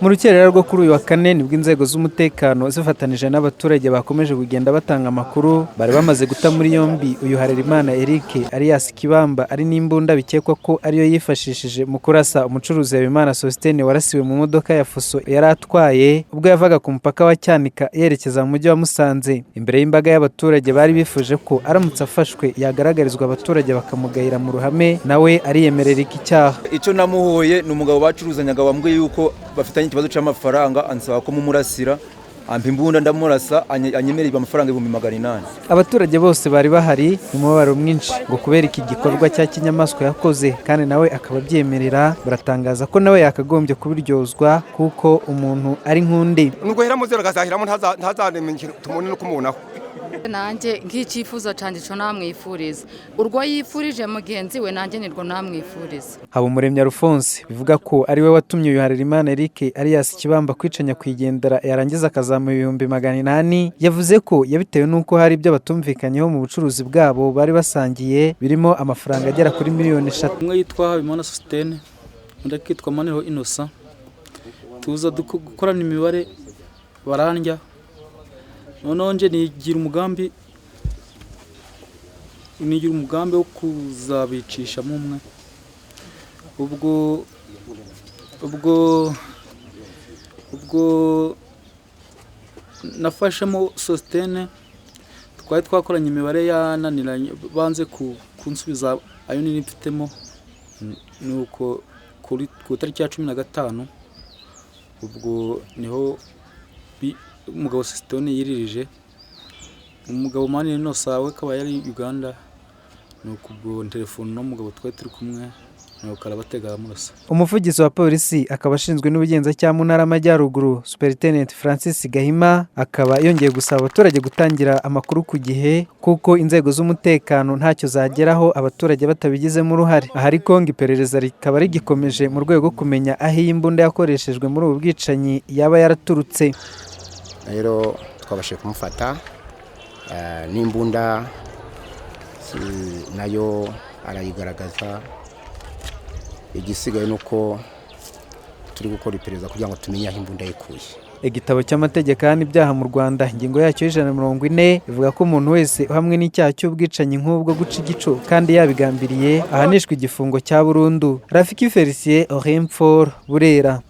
Mu rukerera rwo kuri uyu wa kane nibwo inzego z'umutekano zifatanije n'abaturage bakomeje kugenda batanga amakuru bari bamaze guta muri yombi uyu Harerimana Eric alias Kibamba ari n'imbunda bikekwa ko ariyo yifashishije mu kurasa umucuruzi Habimana Sostene warasiwe mu modoka ya Fuso yari atwaye ubwo yavaga ku mupaka wa Cyanika yerekeza mu mujyi wa Musanze. Imbere y'imbaga y'abaturage bari bifuje ko aramutse afashwe yagaragarizwa abaturage bakamugayira mu ruhame nawe ariyemerera iki cyaha. Icyo namuhoye ni umugabo bacuruzanyaga wambwiye yuko bafitanye ikibazo cy'amafaranga ansaba ko mumurasira ampa imbunda ndamurasa anyemerera amafaranga 800. Abaturage bose bari bahari mu mubabaro mwinshi ngo kubera iki gikorwa cya kinyamaswa yakoze kandi nawe akaba byemerera baratangaza ko nawe yakagombye kubiryozwa kuko umuntu ari nkundi. Nuko hera muzero gazahiramo ntazaremenya tumone no kumunaho. Nanjye nk'icyifuzo cyane cyo namwifuriza urwo yifurije mugenzi we nanjye nirwo namwifuriza. Habumuremyi Alphonse bivuga ko ari we watumye uyu Harerimana Eric alias Kibamba kwicanya kwigendera yarangiza akazama 800 yavuze ko yabitewe nuko hari ibyo batumvikanyeho mu bucuruzi bwabo bari basangiye birimo amafaranga agera kuri miliyoni 3. Umwe yitwa Habimana Sostene undi akitwa Maniro Innocent tuza dukorana imibare barandya none nigira umugambi wo kuzabicisha mu umwe ubwo nafashemo Sostene twari twakoranye imibare yananiranye banze kunsubiza ayo nini mfitemo nuko ku tariki ya 15 ubwo niho umugabo Sostene yiririje umugabo Maniro Innocent we kaba yari Uganda nuko ubwo telefone no mugabo twari turi kumwe nuko arabatega amurasa. Umuvugizi wa polisi akaba ashinzwe n'ubugenzacyaha mu ntara y'Amajyaruguru Superintendent Francis Gahima akaba yongeye gusaba abaturage gutangira amakuru ku gihe kuko inzego z'umutekano ntacyo zageraho abaturage batabigizemo uruhare. Aha ariko ngo iperereza rikaba rigikomeje mu rwego kumenya aho iyi mbunda yakoreshejwe muri ubu bwicanyi yaba yaraturutse. Rero twabashe kumufata n'imbunda nayo arayigaragaza. Igisigaye nuko turi gukora iperereza kugira ngo tumenye aho imbunda yikuye. Igitabo cy'amategeko y'ibyaha mu Rwanda ingingo yacyo 140 ivuga ko umuntu wese uhamwe n'icyaha cy'ubwicanyi nk'ubwo guca igico kandi yabigambiriye ahanishwa igifungo cya burundu. Rafiki Felicien Oremfor Burera.